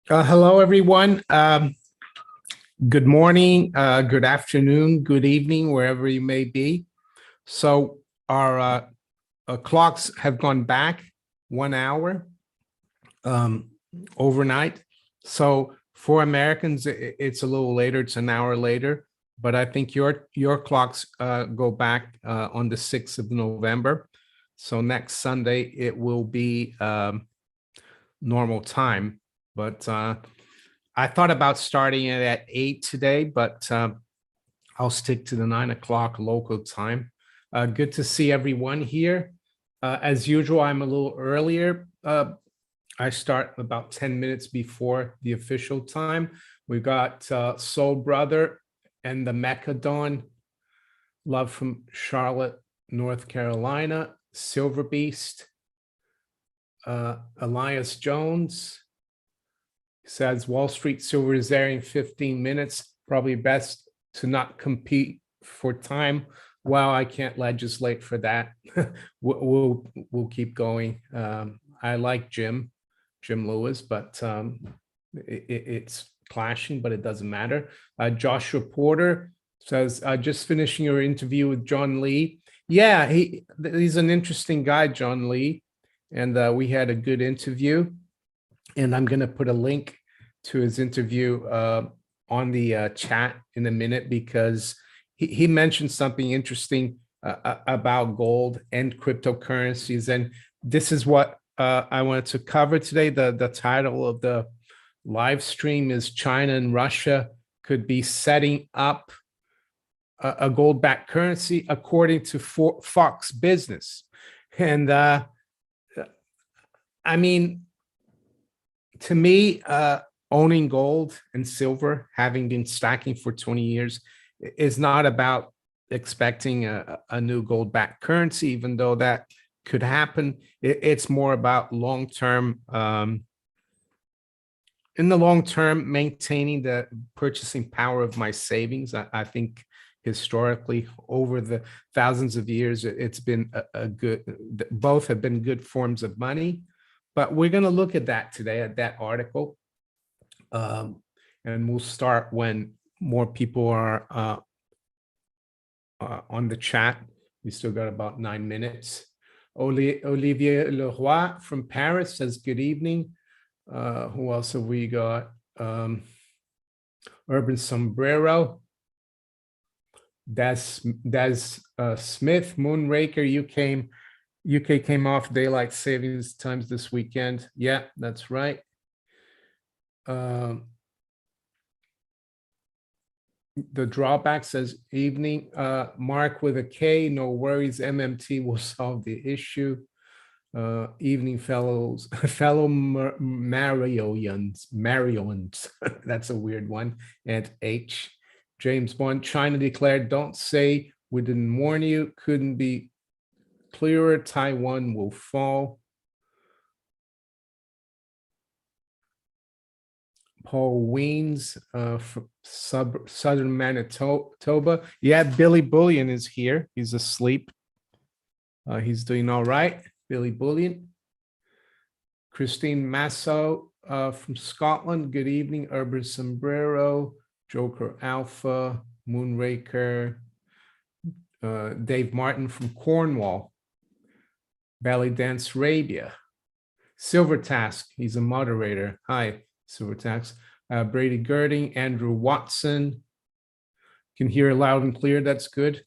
Hello, everyone. Good morning, good afternoon, good evening, wherever you may be. So our clocks have gone back 1 hour um, overnight. So for Americans, it's a little later. It's an hour later, but I think your clocks go back on the 6th of November. So next Sunday it will be normal time, but I thought about starting it at 8 today, but I'll stick to the 9 o'clock local time. Good to see everyone here. As usual, I'm a little earlier. I start about 10 minutes before the official time. We got Soul Brother and the Mecca Dawn, love from Charlotte, North Carolina, Silver Beast, Elias Jones, says Wall Street Silver is there in 15 minutes. Probably best to not compete for time. Well, I can't legislate for that. we'll keep going. I like Jim Lewis, but it's clashing, but it doesn't matter. Joshua Porter says, just finishing your interview with John Lee. Yeah, he's an interesting guy, John Lee, and we had a good interview. And I'm going to put a link to his interview on the chat in a minute, because he mentioned something interesting about gold and cryptocurrencies. And this is what I wanted to cover today. The title of the live stream is China and Russia could be setting up a gold-backed currency, according to Fox Business. And I mean, to me, owning gold and silver, having been stacking for 20 years, is not about expecting a new gold-backed currency, even though that could happen. It's more about long-term, in the long term, maintaining the purchasing power of my savings. I think historically, over the thousands of years, it's been a good, both have been good forms of money. But we're going to look at that today, at that article. And we'll start when more people are on the chat. We still got about 9 minutes. Olivier Leroy from Paris says, good evening. Who else have we got? Urban Sombrero. Des Smith, Moonraker, UK came off daylight savings times this weekend. Yeah, that's right. The drawback says evening. Mark with a K, no worries. MMT will solve the issue. Evening fellow Marions, that's a weird one. And H. James Bond, China declared, don't say we didn't warn you, couldn't be clearer, Taiwan will fall. Paul Weens from southern Manitoba. Yeah, Billy Bullion is here. He's asleep. He's doing all right. Billy Bullion. Christine Masso from Scotland. Good evening. Urban Sombrero, Joker Alpha, Moonraker. Dave Martin from Cornwall. Belly Dance Arabia. Silver Task, he's a moderator. Hi, Silver Task. Brady Girding, Andrew Watson. Can hear loud and clear, that's good.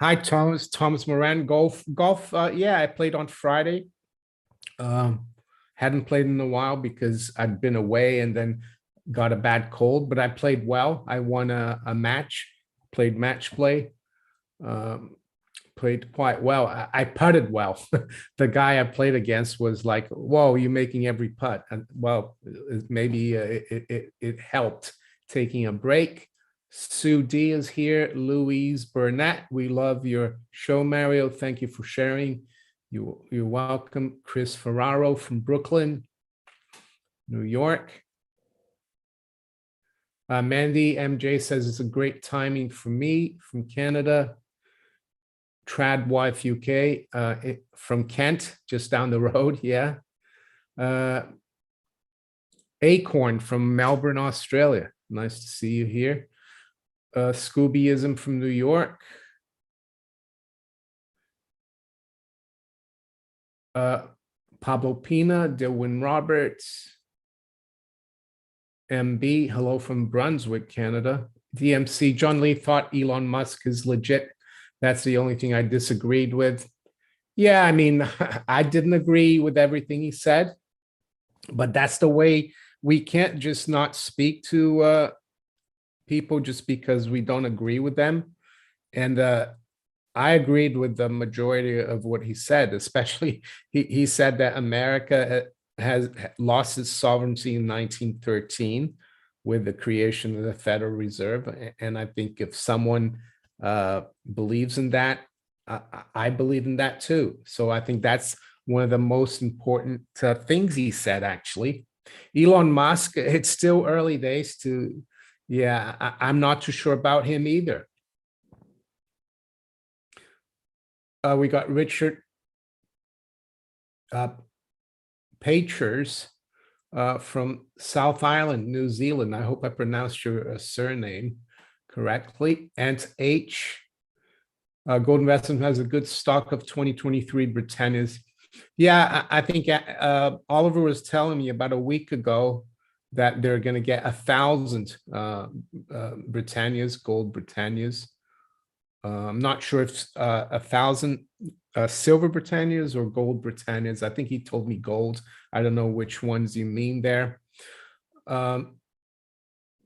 Hi, Thomas Moran. Golf. Yeah, I played on Friday. Hadn't played in a while because I'd been away and then got a bad cold, but I played well. I won a match, played match play. Played quite well. I putted well. The guy I played against was like, whoa, you're making every putt. And well, maybe it helped taking a break. Sue D is here. Louise Burnett, we love your show, Mario. Thank you for sharing. You're welcome. Chris Ferraro from Brooklyn, New York. Mandy MJ says it's a great timing for me from Canada. Trad Wife UK from Kent, just down the road. Yeah. Uh, Acorn from Melbourne, Australia. Nice to see you here. Scoobyism from New York. Pablo Pina, Dilwyn Roberts. MB, hello from Brunswick, Canada. DMC, John Lee thought Elon Musk is legit. That's the only thing I disagreed with. Yeah, I mean, I didn't agree with everything he said, but that's the way. We can't just not speak to people just because we don't agree with them. And I agreed with the majority of what he said, especially he said that America has lost its sovereignty in 1913 with the creation of the Federal Reserve. And I think if someone believes in that, I believe in that too. So I think that's one of the most important things he said, actually. Elon Musk, it's still early days to, yeah, I'm not too sure about him either. We got Richard Pachers from South Island, New Zealand. I hope I pronounced your surname correctly. And H. Gold Investment has a good stock of 2023 Britannias. Yeah, I think Oliver was telling me about a week ago that they're going to get 1,000 Britannias, gold Britannias. I'm not sure if 1,000 silver Britannias or gold Britannias. I think he told me gold. I don't know which ones you mean there.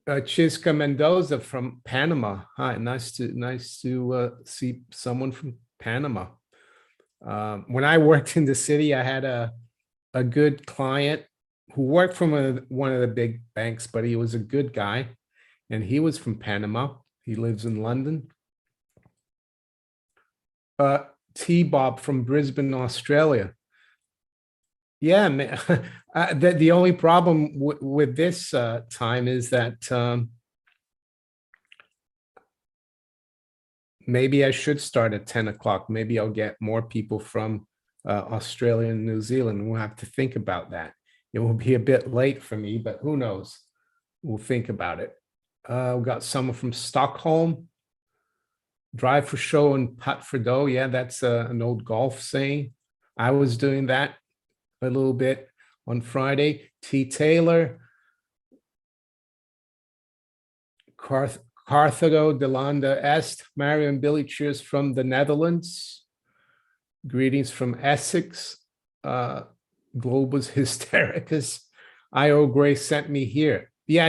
Chisca Mendoza from Panama. Hi, nice to see someone from Panama. When I worked in the city, I had a good client who worked from one of the big banks, but he was a good guy, and he was from Panama. He lives in London. T-Bob from Brisbane, Australia. Yeah, man. The only problem with this time is that maybe I should start at 10 o'clock. Maybe I'll get more people from Australia and New Zealand. We'll have to think about that. It will be a bit late for me, but who knows? We'll think about it. We've got someone from Stockholm. Drive for show and putt for dough. Yeah, that's an old golf saying. I was doing that a little bit on Friday. T. Taylor. Carthago Delanda Est. Mario and Billy, cheers from the Netherlands. Greetings from Essex. Globus Hystericus. I.O. Gray sent me here. Yeah,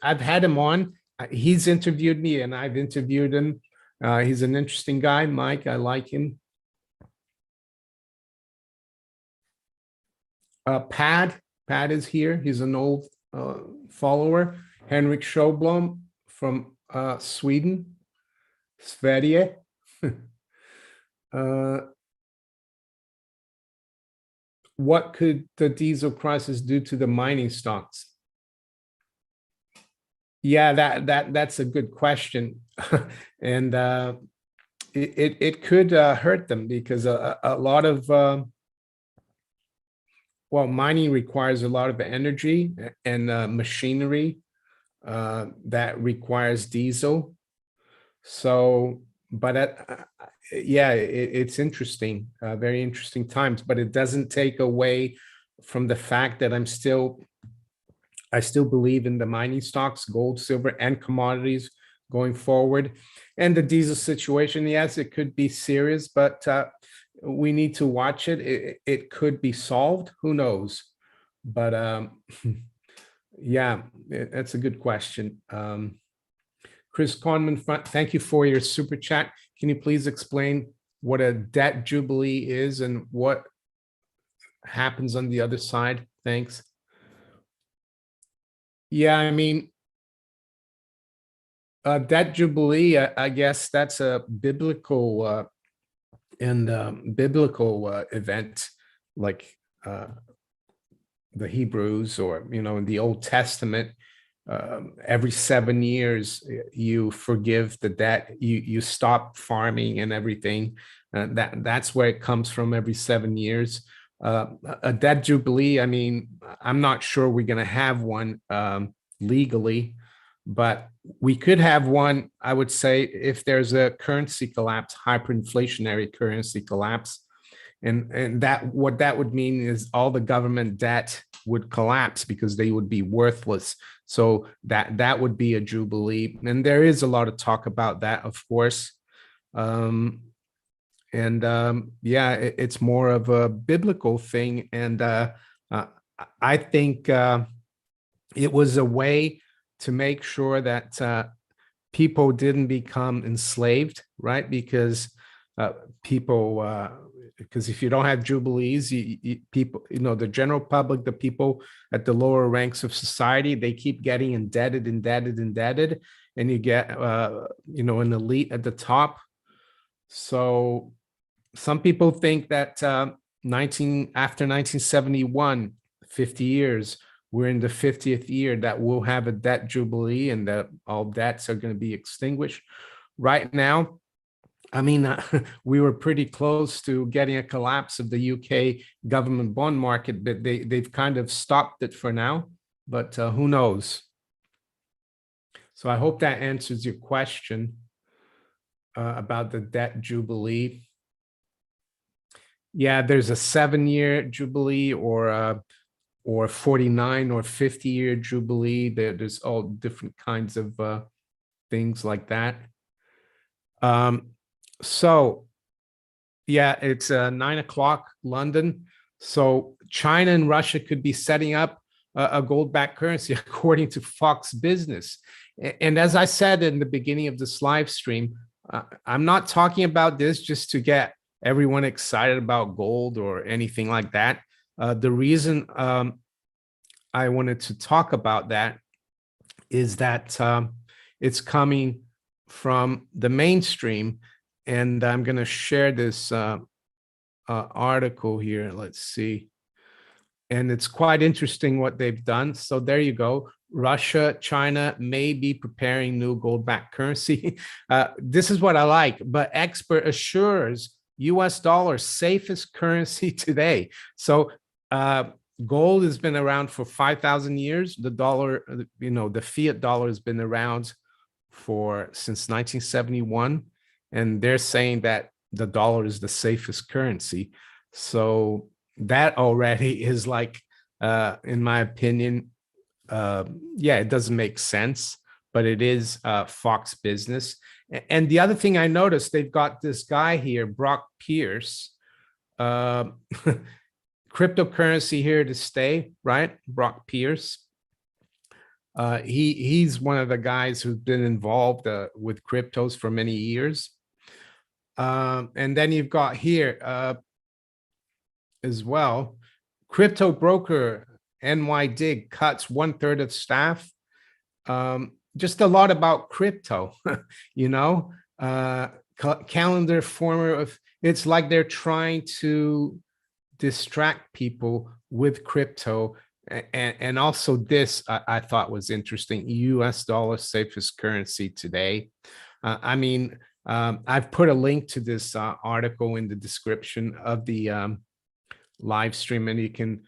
I've had him on. He's interviewed me and I've interviewed him. He's an interesting guy, Mike. I like him. Pad is here. He's an old follower. Henrik Sjöblom from Sweden. Sverige. What could the diesel crisis do to the mining stocks? Yeah, that's a good question. And it could hurt them because a lot of well, mining requires a lot of energy and machinery that requires diesel. So, but yeah, it's interesting, very interesting times, but it doesn't take away from the fact that I still believe in the mining stocks, gold, silver, and commodities going forward. And the diesel situation, yes, it could be serious, but we need to watch it. It could be solved. Who knows? But yeah, that's a good question. Chris Conman, thank you for your super chat. Can you please explain what a debt jubilee is and what happens on the other side? Thanks. Yeah, I mean, debt jubilee, I guess that's a biblical event, like the Hebrews, or in the Old Testament. Every 7 years, you forgive the debt. You stop farming and everything. That's where it comes from. Every 7 years. A debt jubilee, I mean, I'm not sure we're going to have one legally, but we could have one, I would say, if there's a currency collapse, hyperinflationary currency collapse. And that what that would mean is all the government debt would collapse because they would be worthless. So that would be a jubilee. And there is a lot of talk about that, of course. Um, yeah, it's more of a biblical thing. And uh, I think it was a way to make sure that people didn't become enslaved, right? Because people, because if you don't have jubilees, people, the general public, the people at the lower ranks of society, they keep getting indebted, and you get, an elite at the top. So some people think that after 1971, 50 years, we're in the 50th year that we'll have a debt jubilee and that all debts are going to be extinguished. Right now, I mean, we were pretty close to getting a collapse of the UK government bond market, but they've kind of stopped it for now. But who knows? So I hope that answers your question about the debt jubilee. Yeah, there's a 7-year jubilee or 49 or 50-year jubilee. There's all different kinds of things like that. So yeah, it's 9 o'clock London. So China and Russia could be setting up a gold-backed currency according to Fox Business. And as I said in the beginning of this live stream, I'm not talking about this just to get everyone excited about gold or anything like that. The reason I wanted to talk about that is that it's coming from the mainstream. And I'm going to share this article here. Let's see. And it's quite interesting what they've done. So there you go. Russia, China may be preparing new gold-backed currency. This is what I like. But expert assures US dollar safest currency today. So gold has been around for 5,000 years. The dollar, the fiat dollar has been around since 1971. And they're saying that the dollar is the safest currency. So that already is like, in my opinion, yeah, it doesn't make sense, but it is Fox Business. And the other thing I noticed, they've got this guy here, Brock Pierce, cryptocurrency here to stay, right? Brock Pierce. He's one of the guys who's been involved with cryptos for many years. And then you've got here as well, crypto broker NYDIG cuts 1/3 of staff. Just a lot about crypto, calendar former of, it's like they're trying to distract people with crypto. And also this, I thought was interesting, US dollar safest currency today. I mean, I've put a link to this article in the description of the live stream, and you can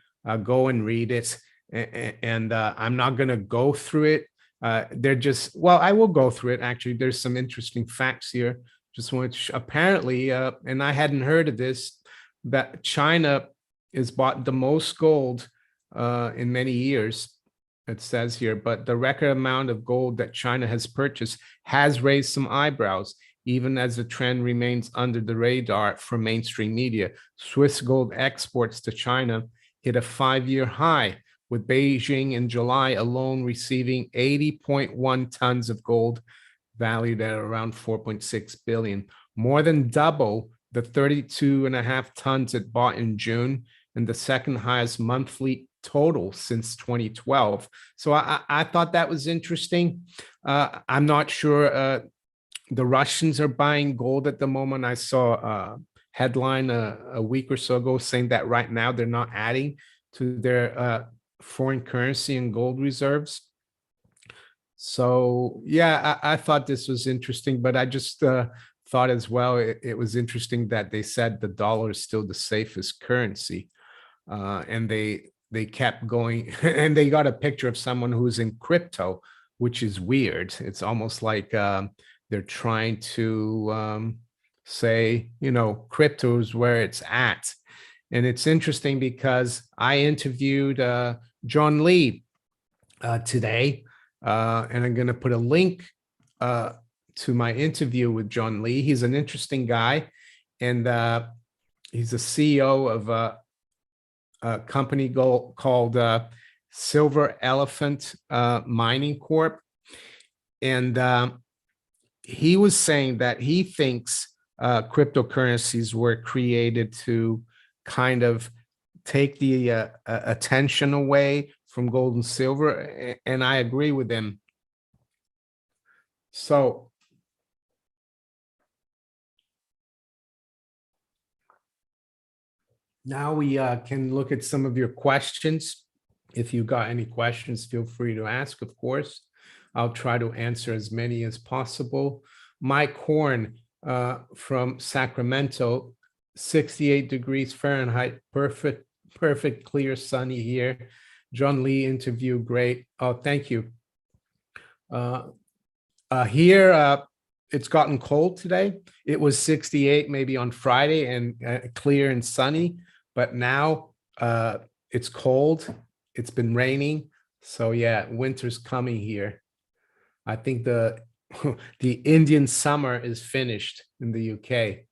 go and read it. And I'm not going to go through it. They're just, well, I will go through it. Actually, there's some interesting facts here. Just want to apparently, and I hadn't heard of this, that China has bought the most gold in many years. It says here, but the record amount of gold that China has purchased has raised some eyebrows, even as the trend remains under the radar for mainstream media. Swiss gold exports to China hit a 5-year high, with Beijing in July alone receiving 80.1 tons of gold, valued at around 4.6 billion, more than double the 32.5 tons it bought in June, and the second highest monthly total since 2012. So I thought that was interesting. I'm not sure the Russians are buying gold at the moment. I saw a headline a week or so ago saying that right now they're not adding to their foreign currency and gold reserves. So yeah, I thought this was interesting, but I just thought as well, it was interesting that they said the dollar is still the safest currency. and they kept going, and they got a picture of someone who's in crypto, which is weird. It's almost like they're trying to say, crypto is where it's at. And it's interesting because I interviewed John Lee today, and I'm going to put a link to my interview with John Lee. He's an interesting guy, and he's a CEO of a company called Silver Elephant Mining Corp. And he was saying that he thinks cryptocurrencies were created to kind of take the attention away from gold and silver. And I agree with him. So now we can look at some of your questions. If you got any questions, feel free to ask, of course. I'll try to answer as many as possible. Mike Horn from Sacramento, 68 degrees Fahrenheit, perfect, clear, sunny here. John Lee interview, great. Oh, thank you. Here, it's gotten cold today. It was 68 maybe on Friday and clear and sunny, but now it's cold. It's been raining. So yeah, winter's coming here. I think the Indian summer is finished in the UK.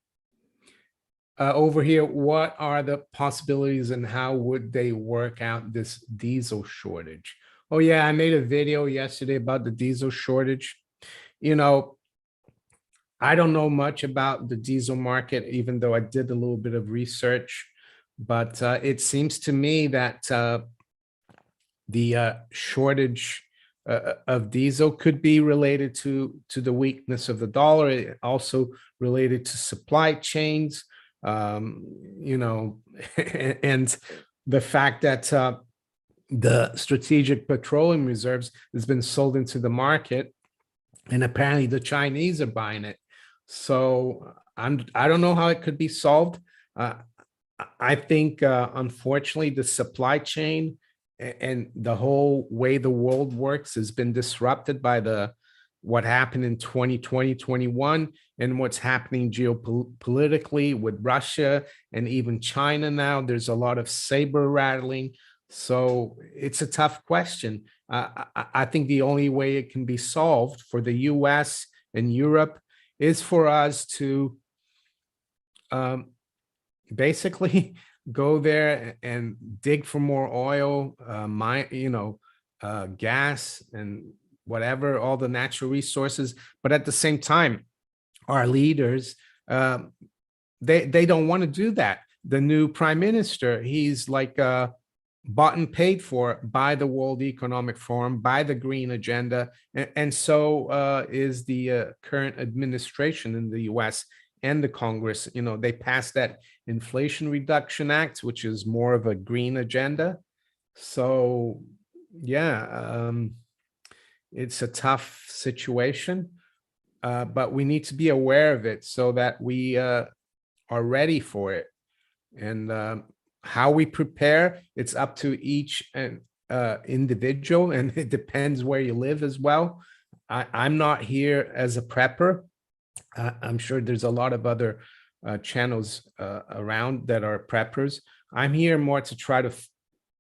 Over here, what are the possibilities and how would they work out this diesel shortage? Oh yeah, I made a video yesterday about the diesel shortage. I don't know much about the diesel market, even though I did a little bit of research, but it seems to me that the shortage of diesel could be related to the weakness of the dollar. It also related to supply chains, and the fact that the strategic petroleum reserves has been sold into the market, and apparently the Chinese are buying it. So I don't know how it could be solved. I think, unfortunately, the supply chain and the whole way the world works has been disrupted by what happened in 2020, 21, and what's happening geopolitically with Russia and even China now. There's a lot of saber rattling. So it's a tough question. I think the only way it can be solved for the US and Europe is for us to basically go there and dig for more oil, gas and whatever, all the natural resources. But at the same time, our leaders, they don't want to do that. The new prime minister, he's like bought and paid for by the World Economic Forum, by the Green Agenda, and so is the current administration in the US and the Congress. They passed that Inflation Reduction Act, which is more of a green agenda. So yeah, it's a tough situation, but we need to be aware of it so that we are ready for it. And how we prepare, it's up to each individual, and it depends where you live as well. I'm not here as a prepper. I'm sure there's a lot of other channels around that are preppers. I'm here more to try to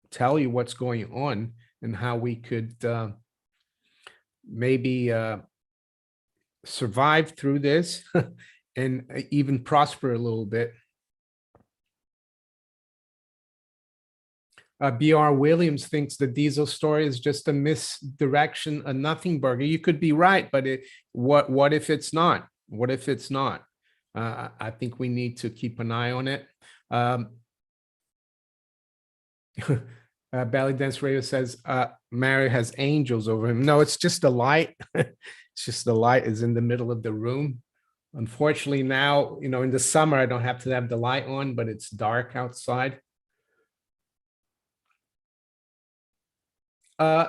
tell you what's going on and how we could maybe survive through this and even prosper a little bit. B.R. Williams thinks the diesel story is just a misdirection, a nothing burger. You could be right, but what if it's not? What if it's not? I think we need to keep an eye on it. Belly Dance Radio says Mary has angels over him. No, it's just the light. It's just the light is in the middle of the room. Unfortunately, now, in the summer, I don't have to have the light on, but it's dark outside.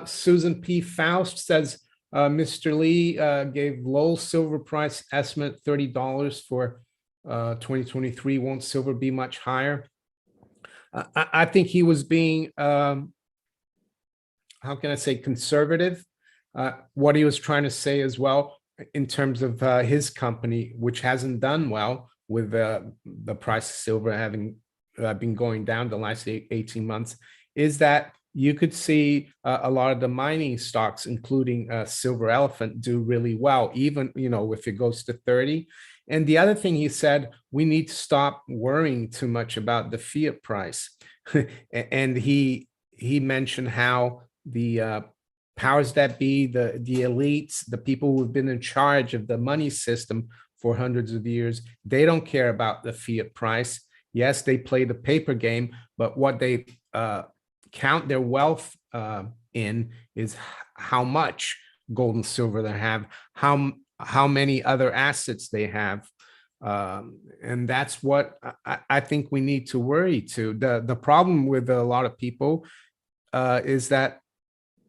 Susan P. Faust says, Mr. Lee gave low silver price estimate $30 for 2023. Won't silver be much higher? I think he was being, how can I say, conservative. What he was trying to say as well, in terms of his company, which hasn't done well with the price of silver having been going down the last 18 months, is that you could see a lot of the mining stocks, including Silver Elephant, do really well, even, if it goes to 30. And the other thing he said, we need to stop worrying too much about the fiat price. And he mentioned how the powers that be, the elites, the people who've been in charge of the money system for hundreds of years, they don't care about the fiat price. Yes, they play the paper game, but what they count their wealth in is how much gold and silver they have, how many other assets they have. And that's what I think we need to worry to. The problem with a lot of people is that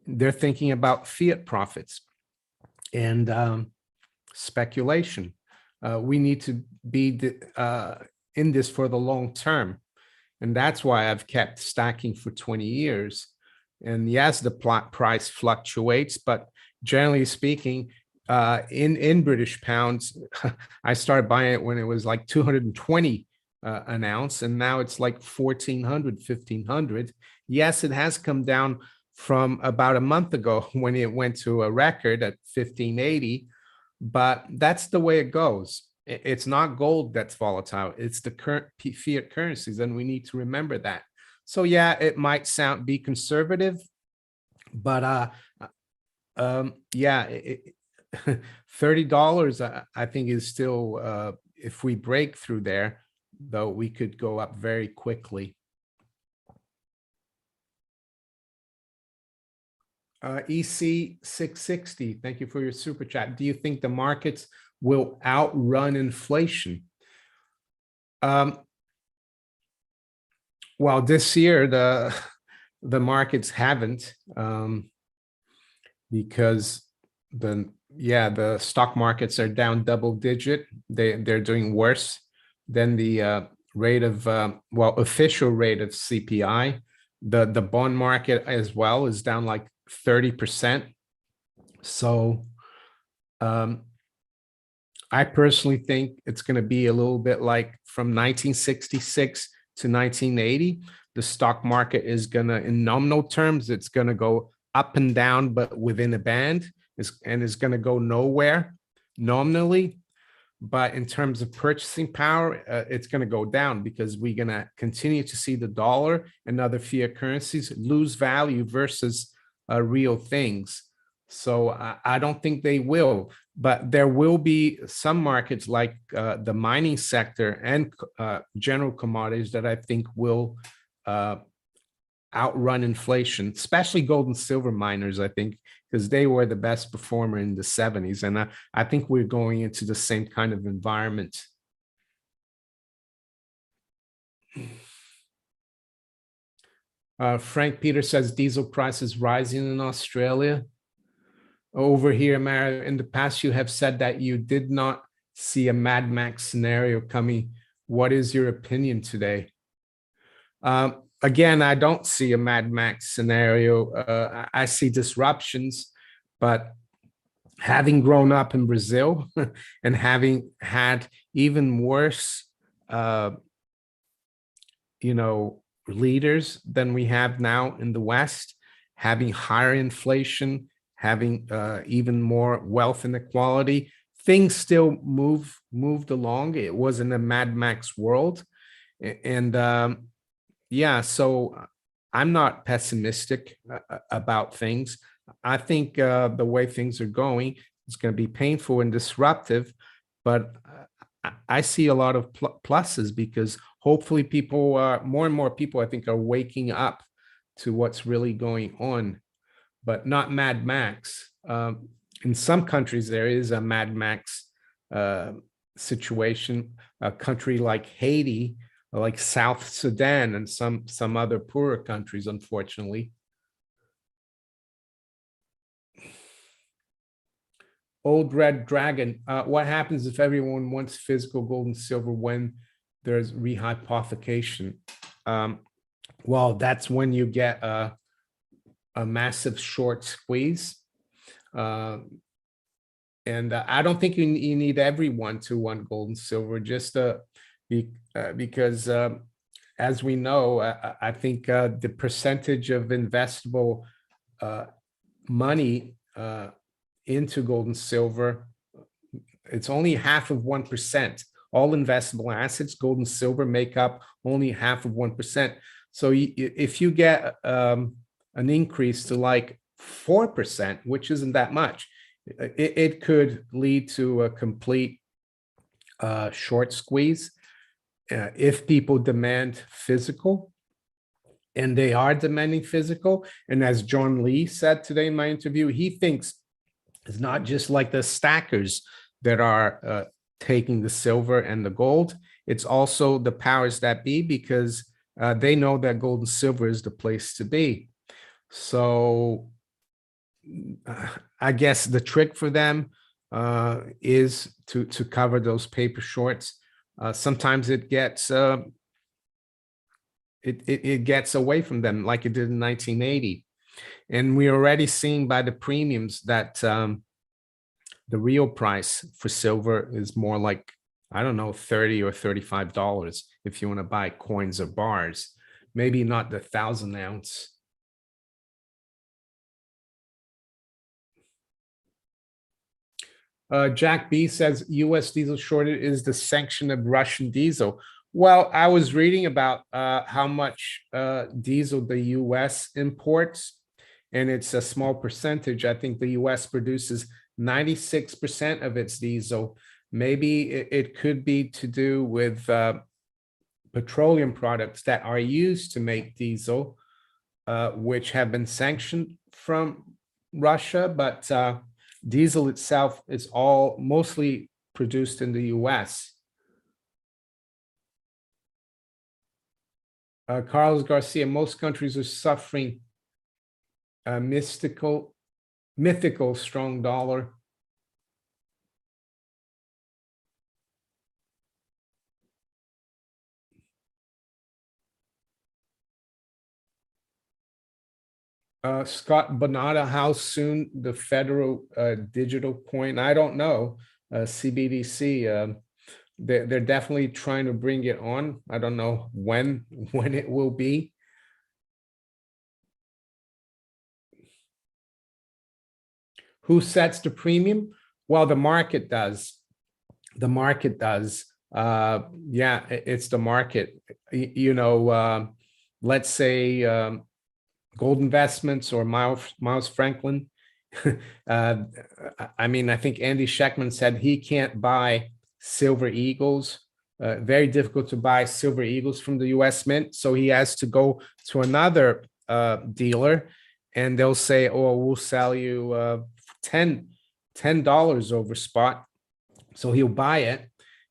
they're thinking about fiat profits and speculation. We need to be in this for the long term. And that's why I've kept stacking for 20 years. And yes, the price fluctuates, but generally speaking, in British pounds, I started buying it when it was like 220 an ounce, and now it's like 1400, 1500. Yes, it has come down from about a month ago when it went to a record at 1580, but that's the way it goes. It's not gold that's volatile, it's the current fiat currencies, and we need to remember that. So yeah, it might be conservative, but yeah, $30 I think is still, if we break through there, though, we could go up very quickly. EC 660, thank you for your super chat. Do you think the markets will outrun inflation? Well, this year the markets haven't, because the stock markets are down double digit. They're doing worse than the rate of official rate of CPI. The bond market as well is down like 30%. So I personally think it's going to be a little bit like from 1966 to 1980. The stock market is going to, in nominal terms, it's going to go up and down, but within a band, and is going to go nowhere nominally. But in terms of purchasing power, it's going to go down, because we're going to continue to see the dollar and other fiat currencies lose value versus real things. So I don't think they will, but there will be some markets like the mining sector and general commodities that I think will outrun inflation, especially gold and silver miners, I think, because they were the best performer in the 70s. And I think we're going into the same kind of environment. Frank Peter says diesel prices rising in Australia. Over here, Mara, in the past, you have said that you did not see a Mad Max scenario coming. What is your opinion today? Again, I don't see a Mad Max scenario. I see disruptions, but having grown up in Brazil and having had even worse, leaders than we have now in the West, having higher inflation, having even more wealth inequality, things still moved along. It wasn't a Mad Max world, and yeah, so I'm not pessimistic about things. I think the way things are going, it's going to be painful and disruptive, but I see a lot of pluses, because hopefully more and more people, I think, are waking up to what's really going on, but not Mad Max. In some countries, there is a Mad Max situation. A country like Haiti, like South Sudan, and some other poorer countries, unfortunately. Old Red Dragon, what happens if everyone wants physical gold and silver when there's rehypothecation? well, that's when you get a massive short squeeze. Uh, and I don't think you need everyone to want gold and silver, just because as we know, I think the percentage of investable uh, money into gold and silver, it's only half of 1%. All investable assets, gold and silver, make up only half of 1%. So if you get an increase to like 4%, which isn't that much, it could lead to a complete short squeeze if people demand physical, and they are demanding physical. And as John Lee said today in my interview, he thinks it's not just like the stackers that are taking the silver and the gold. It's also the powers that be, because they know that gold and silver is the place to be. So I guess the trick for them is to cover those paper shorts. Sometimes it gets it gets away from them, like it did in 1980, and we're already seeing by the premiums that the real price for silver is more like, I don't know, $30 or $35 if you want to buy coins or bars, maybe not the 1,000 ounce. Jack B says U.S. diesel shortage is the sanction of Russian diesel. Well, I was reading about how much diesel the U.S. imports, and it's a small percentage. I think the U.S. produces 96% of its diesel. Maybe it could be to do with petroleum products that are used to make diesel, which have been sanctioned from Russia, but diesel itself is all mostly produced in the US. Carlos Garcia, most countries are suffering a mythical strong dollar. Scott Bonata, how soon the federal digital coin? I don't know. CBDC, they're definitely trying to bring it on. I don't know when it will be. Who sets the premium? Well, the market does. The market does. Yeah, it's the market. You know, let's say Gold Investments or Miles Franklin. I mean, I think Andy Scheckman said he can't buy Silver Eagles. Very difficult to buy Silver Eagles from the U.S. Mint, so he has to go to another dealer, and they'll say, "Oh, we'll sell you $10 over spot." So he'll buy it,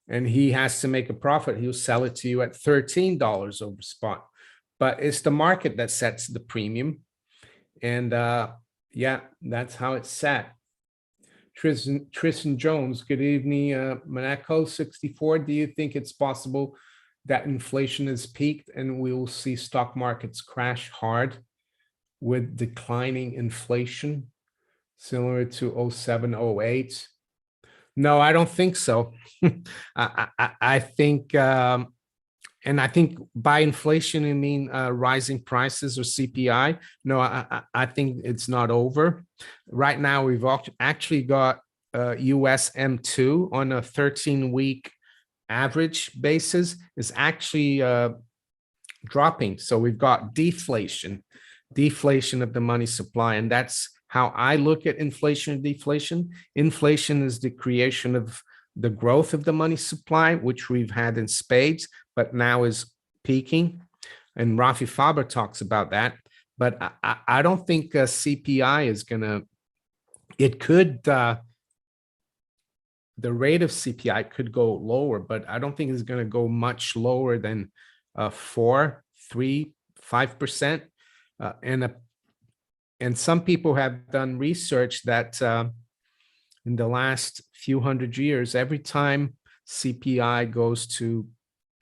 and he has to make a profit. He'll sell it to you at $13 over spot. But it's the market that sets the premium. And yeah, that's how it's set. Tristan Jones, good evening. Monaco 64, do you think it's possible that inflation has peaked and we will see stock markets crash hard with declining inflation similar to 07, 08? No, I don't think so. I think, and I think by inflation, you mean rising prices or CPI. No, I think it's not over. Right now, we've actually got US M2 on a 13-week average basis is actually dropping. So we've got deflation of the money supply. And that's how I look at inflation and deflation. Inflation is the creation of the growth of the money supply, which we've had in spades, but now is peaking. And Rafi Faber talks about that. But I don't think CPI is going to, it could, the rate of CPI could go lower, but I don't think it's going to go much lower than 4, 3, 5%. And some people have done research that in the last few hundred years, every time CPI goes to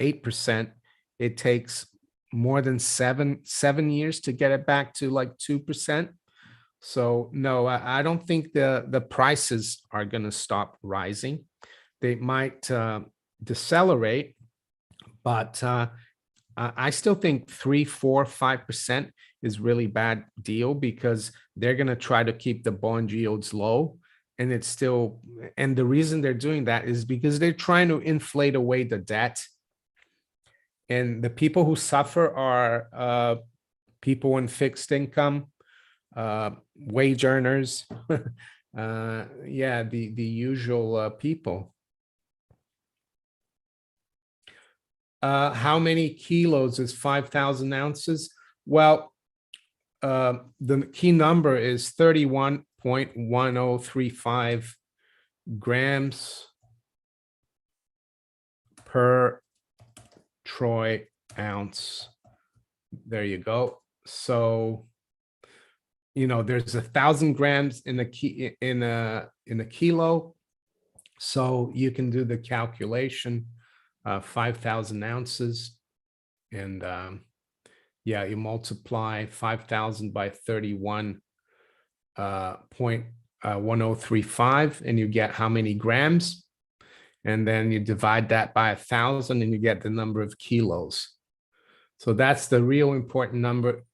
8%, it takes more than seven years to get it back to like 2%. So no, I don't think the prices are going to stop rising. They might decelerate, but I still think 3, 4, 5% is really bad deal because they're going to try to keep the bond yields low. And it's still, and the reason they're doing that is because they're trying to inflate away the debt. And the people who suffer are people in fixed income, wage earners, yeah, the usual people. How many kilos is 5,000 ounces? Well, the key number is 31.1035 grams per troy ounce. There you go. So, there's 1,000 grams in a kilo. So you can do the calculation, 5,000 ounces. And yeah, you multiply 5,000 by 31.1035 and you get how many grams. And then you divide that by 1,000 and you get the number of kilos. So that's the real important number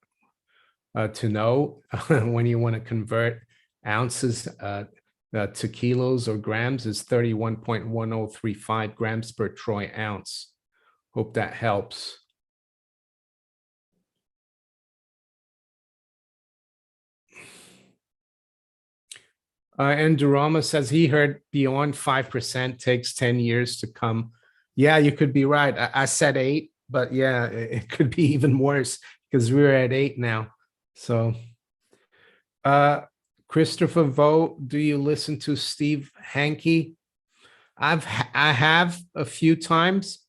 to know when you want to convert ounces to kilos or grams is 31.1035 grams per troy ounce. Hope that helps. And Durama says he heard beyond 5% takes 10 years to come. Yeah, you could be right. I said 8, but yeah, it could be even worse because we're at 8 now. So, Christopher Vo, do you listen to Steve Hanke? I have a few times,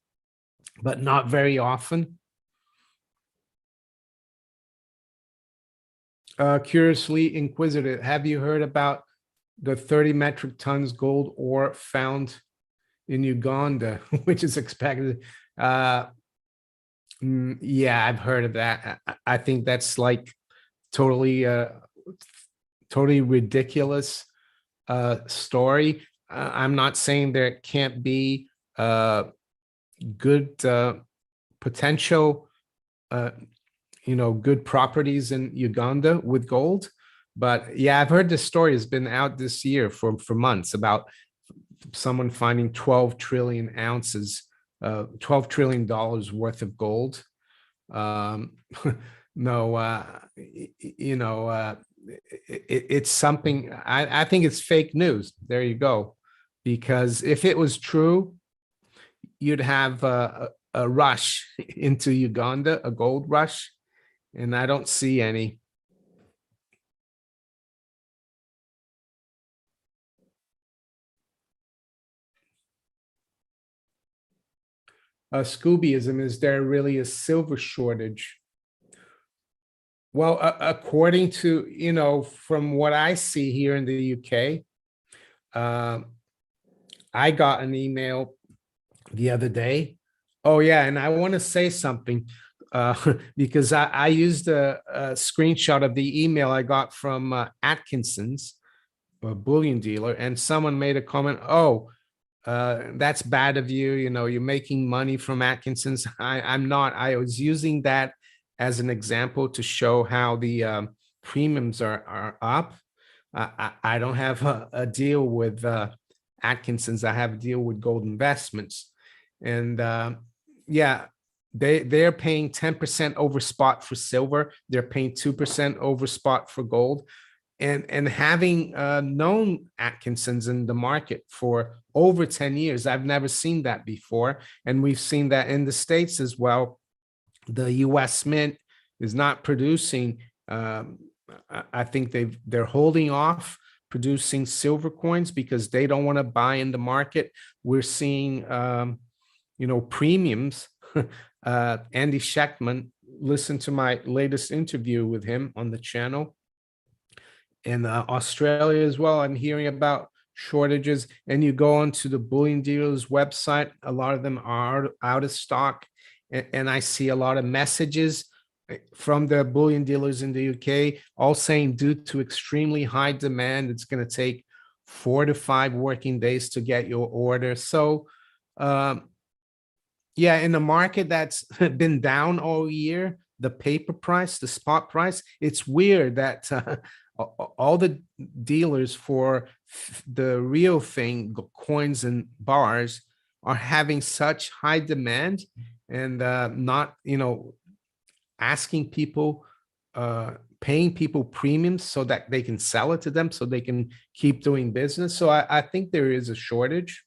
but not very often. Curiously inquisitive, have you heard about the 30 metric tons gold ore found in Uganda, which is expected? Yeah, I've heard of that. I think that's like totally ridiculous story. I'm not saying there can't be good potential, good properties in Uganda with gold. But yeah, I've heard this story has been out this year for months about someone finding 12 trillion ounces, $12 trillion worth of gold. No, it's something, I think it's fake news. There you go. Because if it was true, you'd have a rush into Uganda, a gold rush, and I don't see any. Scoobyism, is there really a silver shortage? Well, according to, from what I see here in the UK, I got an email the other day. Oh yeah, and I want to say something because I used a screenshot of the email I got from Atkinson's, a bullion dealer, and someone made a comment, oh, that's bad of you, you're making money from Atkinson's. I'm not. I was using that as an example to show how the premiums are up. I don't have a deal with Atkinson's. I have a deal with Gold Investments. And yeah, they're paying 10% over spot for silver. They're paying 2% over spot for gold. And having known Atkinson's in the market for over 10 years, I've never seen that before. And we've seen that in the States as well. The US Mint is not producing. I think they're holding off producing silver coins because they don't want to buy in the market. We're seeing, premiums. Andy Schechtman, listen to my latest interview with him on the channel. In Australia as well, I'm hearing about shortages. And you go onto the bullion dealers website, a lot of them are out of stock. and I see a lot of messages from the bullion dealers in the UK, all saying due to extremely high demand, it's going to take 4 to 5 working days to get your order. So, yeah, in the market that's been down all year, the paper price, the spot price, it's weird that all the dealers for the real thing, coins and bars, are having such high demand and not, asking people, paying people premiums so that they can sell it to them so they can keep doing business. So I think there is a shortage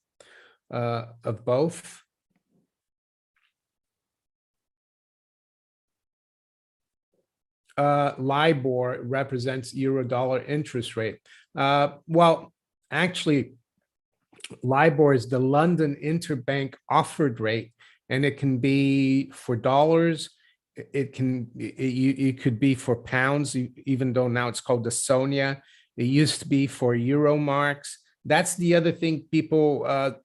of both. LIBOR represents euro dollar interest rate. Well, actually, LIBOR is the London Interbank Offered Rate, and it can be for dollars. It could be for pounds, even though now it's called the Sonia. It used to be for euro marks. That's the other thing people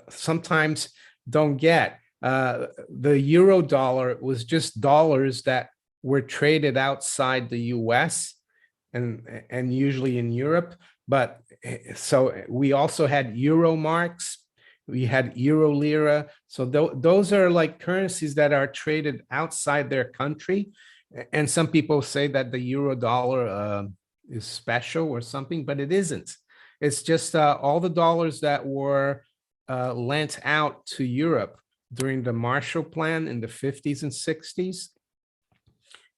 sometimes don't get. The euro dollar was just dollars that were traded outside the US and usually in Europe. But so we also had euro marks, we had euro lira. So those are like currencies that are traded outside their country. And some people say that the euro dollar is special or something, but it isn't. It's just all the dollars that were lent out to Europe during the Marshall Plan in the 50s and 60s.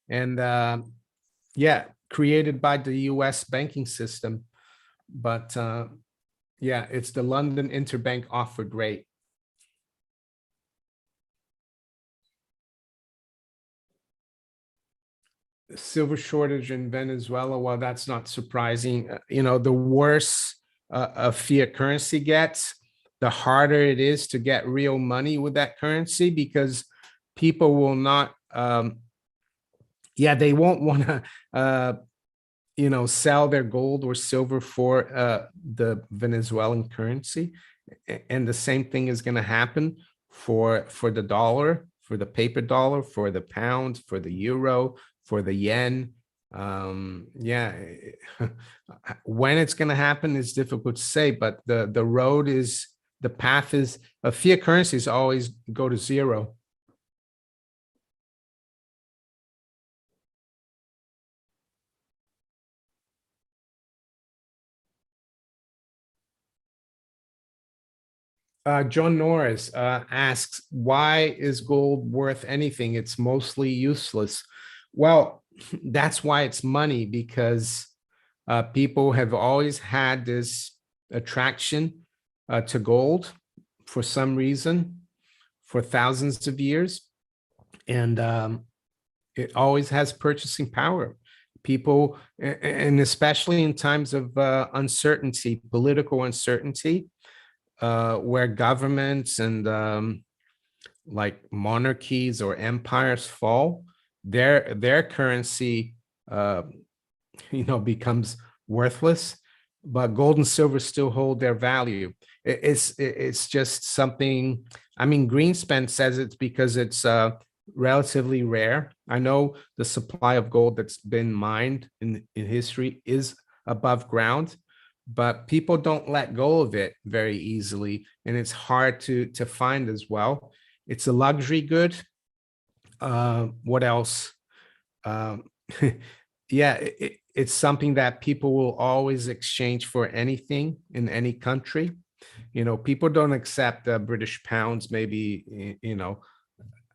And yeah, created by the US banking system. But yeah, it's the London Interbank Offered Rate. Silver shortage in Venezuela, well, that's not surprising. The worse a fiat currency gets, the harder it is to get real money with that currency, because people will not, yeah, they won't want to, sell their gold or silver for the Venezuelan currency. And the same thing is going to happen for the dollar, for the paper dollar, for the pound, for the euro, for the yen. Yeah, when it's going to happen is difficult to say, but the path is, fiat currencies always go to zero. John Norris asks, why is gold worth anything? It's mostly useless. Well, that's why it's money, because people have always had this attraction to gold for some reason for thousands of years. And it always has purchasing power. People, and especially in times of uncertainty, political uncertainty, where governments and like monarchies or empires fall, their currency becomes worthless, but gold and silver still hold their value. It's just something. I mean, Greenspan says it's because it's relatively rare. I know the supply of gold that's been mined in history is above ground, but people don't let go of it very easily, and it's hard to find as well. It's a luxury good. What else? Yeah, it's something that people will always exchange for anything in any country. People don't accept British pounds, maybe,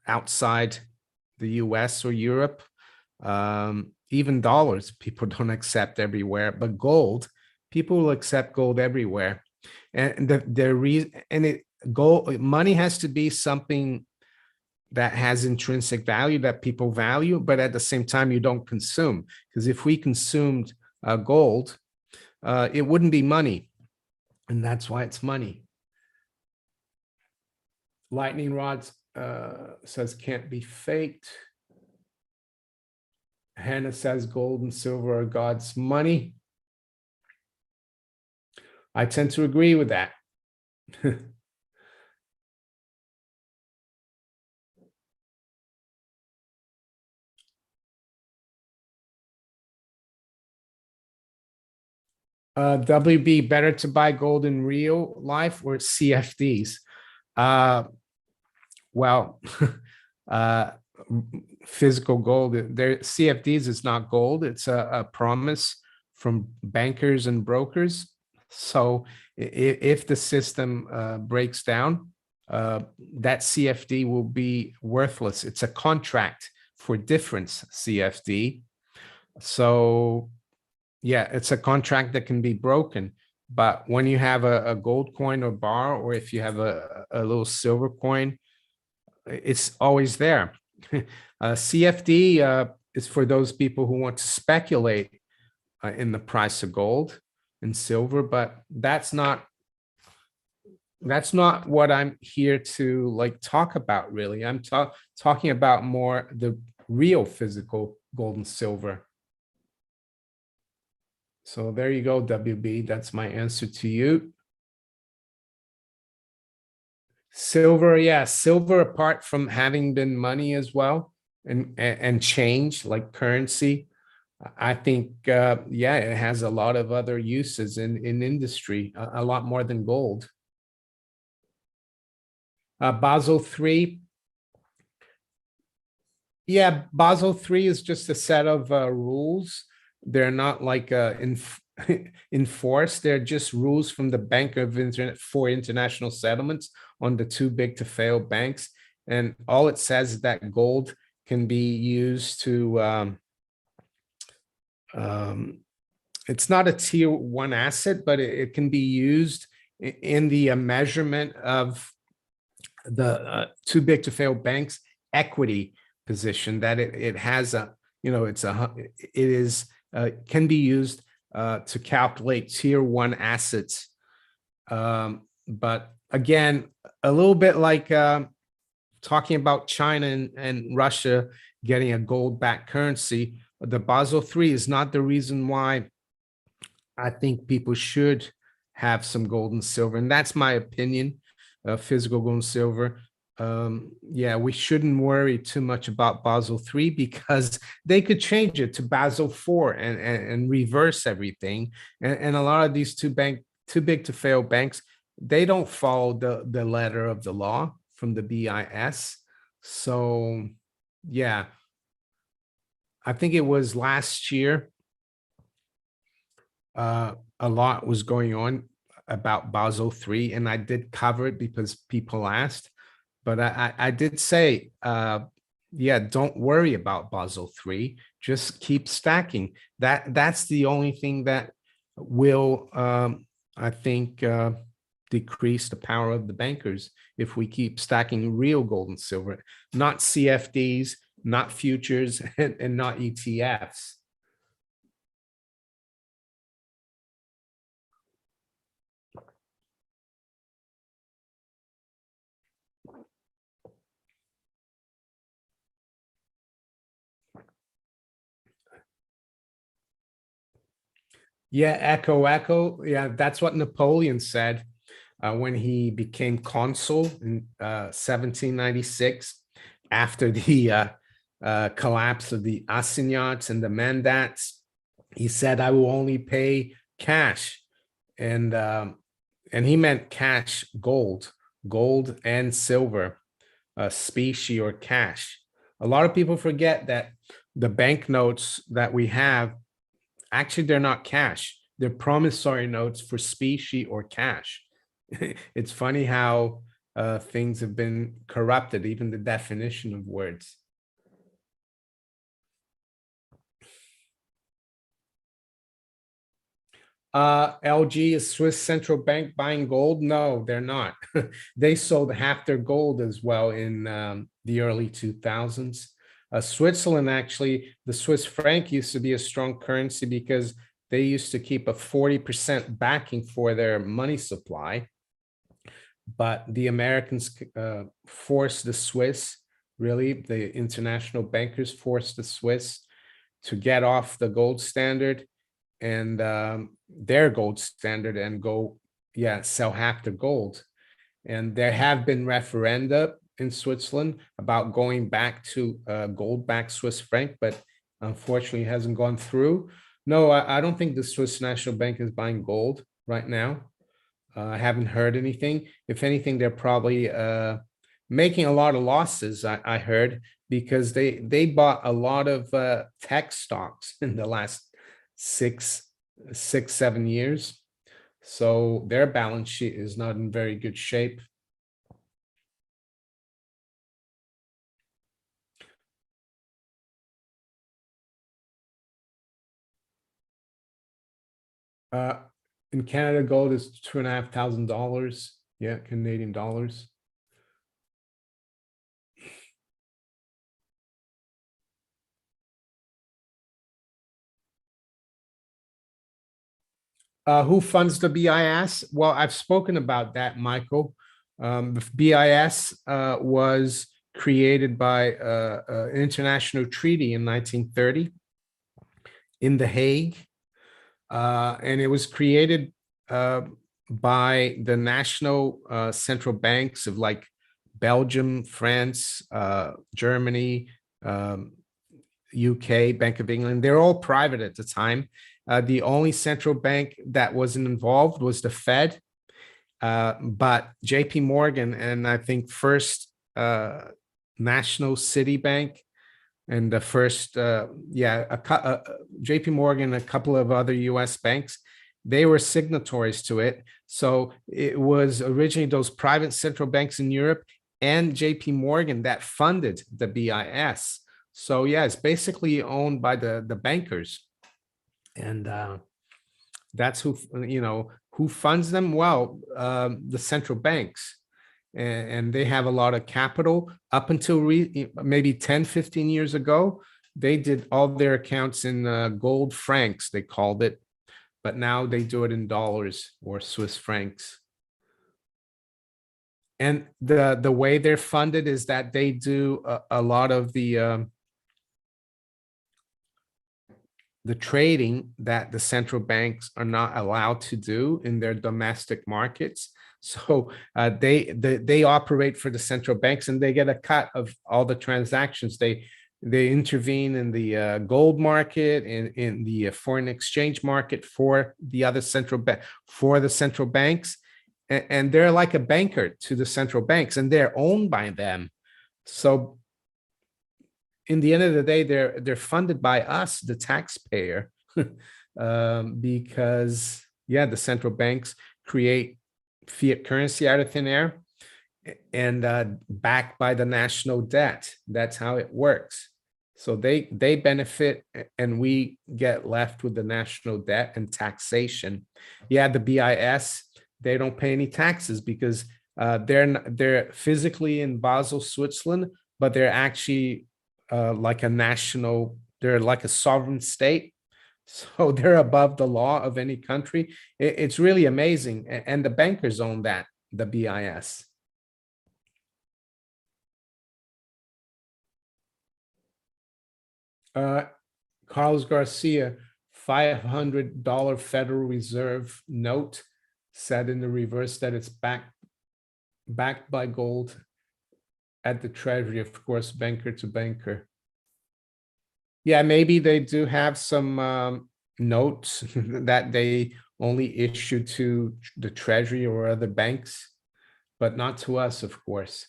outside the US or Europe. Even dollars, people don't accept everywhere, but gold, people will accept gold everywhere. And the reason, and gold, money has to be something that has intrinsic value that people value, but at the same time, you don't consume. Because if we consumed gold, it wouldn't be money. And that's why it's money. Lightning rods says can't be faked. Hannah says gold and silver are God's money. I tend to agree with that. WB, better to buy gold in real life or CFDs? Uh, well, uh, physical gold, there CFDs is not gold. It's a promise from bankers and brokers. So if the system breaks down, that CFD will be worthless. It's a contract for difference CFD. So yeah, it's a contract that can be broken. But when you have a gold coin or bar, or if you have a little silver coin, it's always there. CFD is for those people who want to speculate in the price of gold and silver, but that's not what I'm here to like talk about really. I'm talking about more the real physical gold and silver. So there you go, WB. That's my answer to you. Silver, yeah, silver apart from having been money as well and change like currency. I think yeah, it has a lot of other uses in industry, a lot more than gold. Basel 3, yeah, Basel 3 is just a set of rules. They're not like enforced. They're just rules from the Bank of Internet for International Settlements on the too big to fail banks. And all it says is that gold can be used to um, it's not a tier one asset, but it can be used in the measurement of the too big to fail banks equity position, that it has a, you know, it is can be used to calculate tier one assets. But again, a little bit like talking about China and Russia getting a gold backed currency, the Basel III is not the reason why I think people should have some gold and silver. And that's my opinion, physical gold and silver. Yeah, we shouldn't worry too much about Basel III because they could change it to Basel IV and reverse everything. And a lot of these too big to fail banks, they don't follow the letter of the law from the BIS. So yeah, I think it was last year, a lot was going on about Basel III, and I did cover it because people asked. But I did say, yeah, don't worry about Basel III. Just keep stacking. That's the only thing that will, I think, decrease the power of the bankers if we keep stacking real gold and silver, not CFDs, not futures, and not ETFs. Yeah, echo, echo. Yeah, that's what Napoleon said when he became consul in 1796 after the collapse of the assignats and the mandats. He said, "I will only pay cash," and um, and he meant cash, gold and silver, specie or cash. A lot of people forget that the banknotes that we have, actually, they're not cash. They're promissory notes for specie or cash. It's funny how things have been corrupted, even the definition of words. LG is Swiss Central Bank buying gold? No, they're not. They sold half their gold as well in the early 2000s. Switzerland, actually, the Swiss franc used to be a strong currency because they used to keep a 40% backing for their money supply. But the Americans forced the Swiss, really, the international bankers forced the Swiss to get off the gold standard and their gold standard and go, yeah, sell half the gold. And there have been referenda in Switzerland about going back to gold backed Swiss franc, but unfortunately it hasn't gone through. No, I don't think the Swiss National Bank is buying gold right now. I haven't heard anything. If anything, they're probably making a lot of losses, I heard, because they bought a lot of tech stocks in the last six, 7 years. So their balance sheet is not in very good shape. Uh, in Canada, gold is $2,500. Yeah, Canadian dollars. Who funds the BIS? Well, I've spoken about that, Michael. The BIS was created by an international treaty in 1930 in The Hague, and it was created uh, by the national central banks of like Belgium, France, Germany, um, UK, Bank of England. They're all private at the time. The only central bank that wasn't involved was the Fed, but JP Morgan and I think First National City Bank and the first, JP Morgan, a couple of other US banks, they were signatories to it. So it was originally those private central banks in Europe and JP Morgan that funded the BIS. So yeah, it's basically owned by the bankers. And that's who funds them. Well, the central banks, and they have a lot of capital. Up until maybe 10, 15 years ago, they did all their accounts in gold francs, they called it, but now they do it in dollars or Swiss francs. And the way they're funded is that they do a lot of the trading that the central banks are not allowed to do in their domestic markets. So they operate for the central banks and they get a cut of all the transactions. They intervene in the gold market, in the foreign exchange market for the other for the central banks, and they're like a banker to the central banks, and they're owned by them. So in the end of the day, they're funded by us, the taxpayer, because yeah, the central banks create fiat currency out of thin air and backed by the national debt. That's how it works. So they benefit and we get left with the national debt and taxation. Yeah, the BIS, they don't pay any taxes because they're physically in Basel, Switzerland, but they're actually like a national, they're like a sovereign state. So they're above the law of any country. It's really amazing. And the bankers own that, the BIS. Uh, Carlos Garcia, $500 Federal Reserve note, said in the reverse that it's backed by gold at the Treasury, of course, banker to banker. Yeah, maybe they do have some notes that they only issue to the Treasury or other banks, but not to us, of course.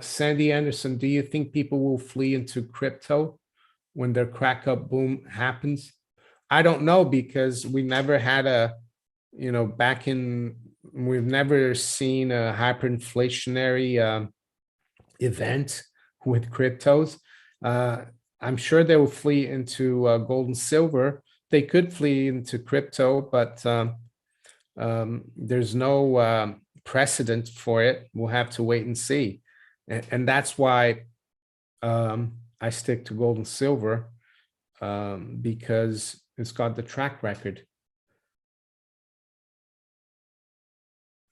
Sandy Anderson, do you think people will flee into crypto when their crack up boom happens? I don't know because we never had we've never seen a hyperinflationary event with cryptos. Uh, I'm sure they will flee into gold and silver. They could flee into crypto, but there's no precedent for it. We'll have to wait and see. And that's why I stick to gold and silver because it's got the track record.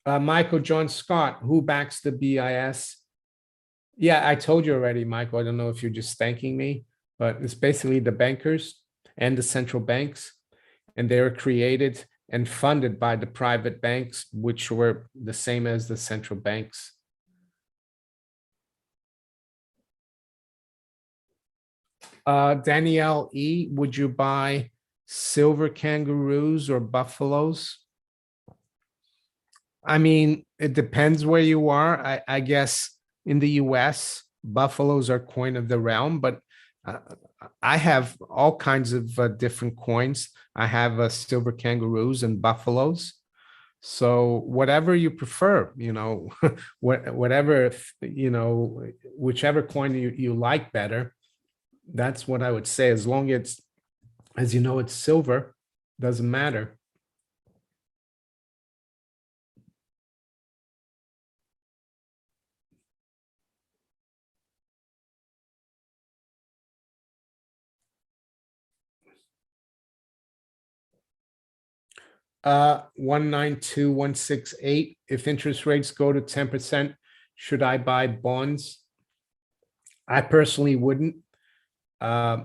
Michael John Scott, who backs the BIS? Yeah, I told you already, Michael. I don't know if you're just thanking me, but it's basically the bankers and the central banks, and they were created and funded by the private banks, which were the same as the central banks. Danielle E, would you buy silver kangaroos or buffaloes? I mean, it depends where you are. I guess in the US, buffaloes are coin of the realm, but uh, I have all kinds of different coins. I have silver kangaroos and buffaloes. So whatever you prefer, whatever, whichever coin you like better, that's what I would say. As long as you know, it's silver, doesn't matter. 192168. If interest rates go to 10%, should I buy bonds? I personally wouldn't, uh,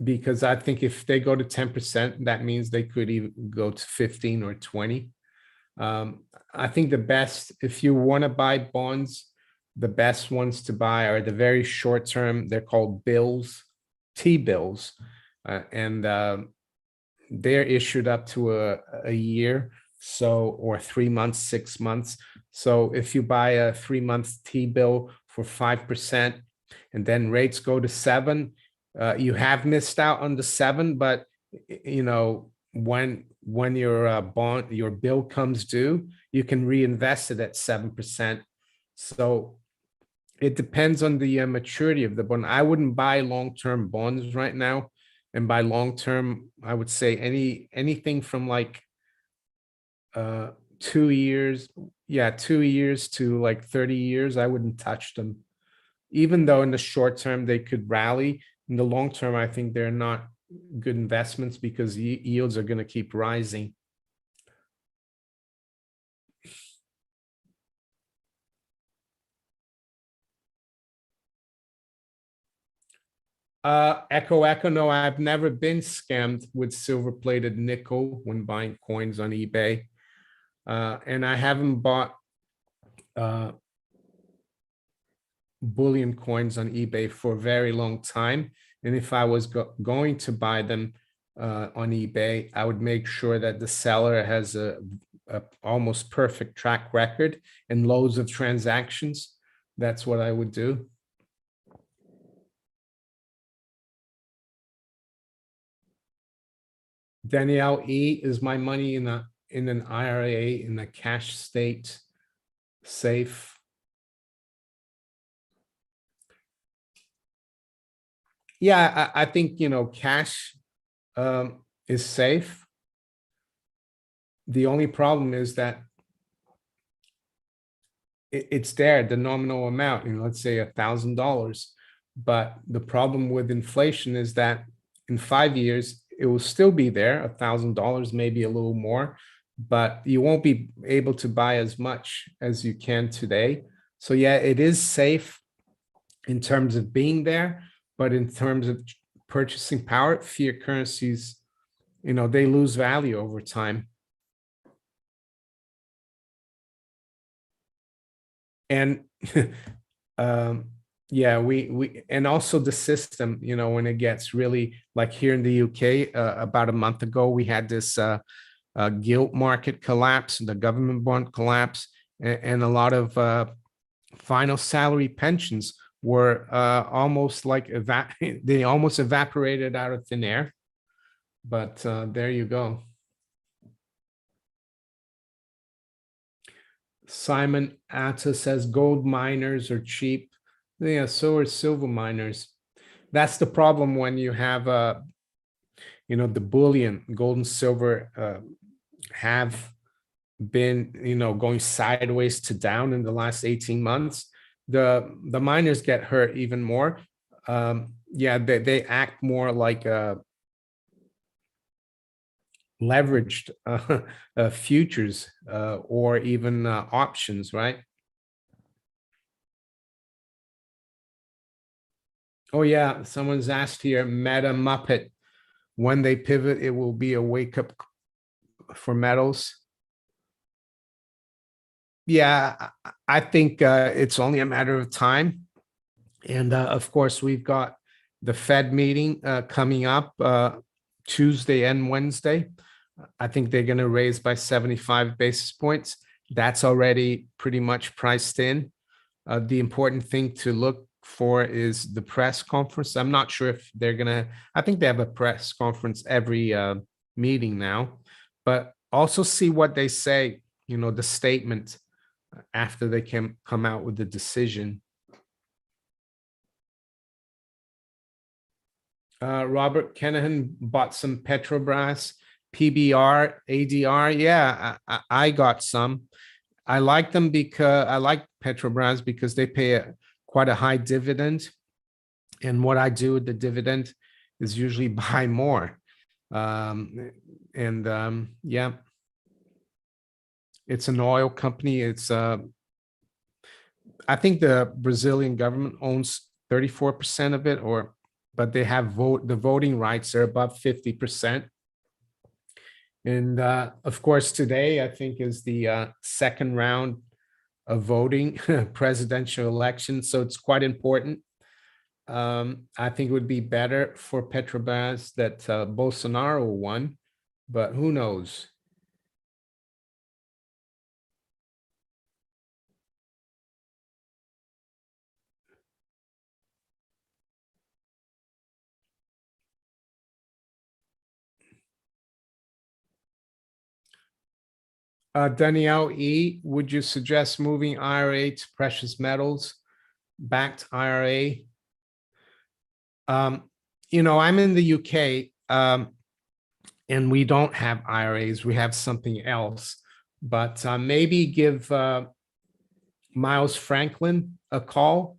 because I think if they go to 10%, that means they could even go to 15 or 20. I think the best, if you want to buy bonds, the best ones to buy are the very short term. They're called bills, T-bills, and they're issued up to a year, so, or 3 months, 6 months. So if you buy a 3 month T-bill for 5% and then rates go to 7, you have missed out on the 7, but when your bond, your bill comes due, you can reinvest it at 7%. So it depends on the maturity of the bond. I wouldn't buy long-term bonds right now. And by long-term, I would say anything from like 2 years, yeah, 2 years to like 30 years, I wouldn't touch them. Even though in the short term they could rally, in the long term, I think they're not good investments because yields are going to keep rising. Echo, no, I've never been scammed with silver-plated nickel when buying coins on eBay. And I haven't bought uh, bullion coins on eBay for a very long time. And if I was going to buy them on eBay, I would make sure that the seller has a almost perfect track record and loads of transactions. That's what I would do. Danielle E, is my money in an IRA in a cash state safe? Yeah, I think cash is safe. The only problem is that it's there, the nominal amount, let's say $1,000. But the problem with inflation is that in 5 years, it will still be there, $1,000, maybe a little more, but you won't be able to buy as much as you can today. So yeah, it is safe in terms of being there, but in terms of purchasing power, fiat currencies, they lose value over time. And yeah, we and also the system, when it gets really, like here in the UK, about a month ago, we had this gilt market collapse, the government bond collapse, and a lot of final salary pensions were almost like they almost evaporated out of thin air. But there you go. Simon Atta says gold miners are cheap. Yeah, so are silver miners. That's the problem when you have the bullion, gold and silver have been, going sideways to down in the last 18 months. The miners get hurt even more. Yeah, they act more like leveraged futures or even options, right? Oh yeah, someone's asked here, Meta Muppet, when they pivot, it will be a wake up for metals. Yeah, I think it's only a matter of time. And of course, we've got the Fed meeting coming up Tuesday and Wednesday. I think they're going to raise by 75 basis points. That's already pretty much priced in. The important thing to look for is the press conference. I'm not sure if they're going to, I think they have a press conference every meeting now, but also see what they say, the statement after they can come out with the decision. Robert Kenahan bought some Petrobras, PBR, ADR. Yeah, I got some. I like them because I like Petrobras because they pay quite a high dividend. And what I do with the dividend is usually buy more. Yeah, it's an oil company. I think the Brazilian government owns 34% of it, but they have the voting rights are above 50%. And of course, today I think is the second round of voting presidential election, so it's quite important. I think it would be better for Petrobras that Bolsonaro won, but who knows? Danielle E, would you suggest moving IRA to precious metals backed IRA? I'm in the UK, and we don't have IRAs. We have something else, but maybe give Miles Franklin a call,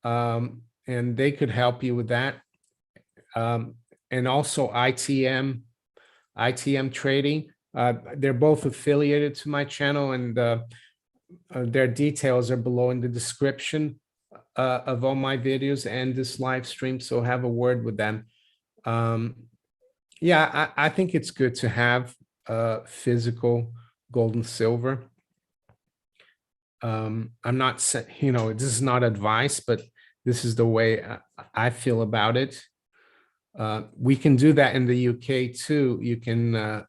and they could help you with that. And also ITM Trading. They're both affiliated to my channel, and their details are below in the description of all my videos and this live stream. So have a word with them. Yeah, I think it's good to have physical gold and silver. I'm not saying, this is not advice, but this is the way I feel about it. We can do that in the UK too. You can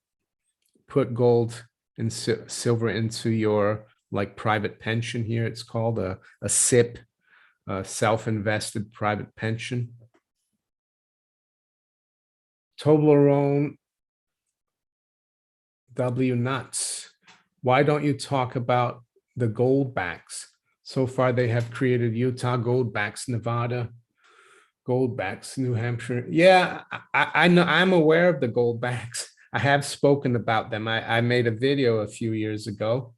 put gold and silver into your private pension here. It's called a SIP, self-invested private pension. Toblerone W nuts. Why don't you talk about the goldbacks? So far, they have created Utah goldbacks, Nevada goldbacks, New Hampshire. Yeah, I know. I'm aware of the goldbacks. I have spoken about them. I made a video a few years ago.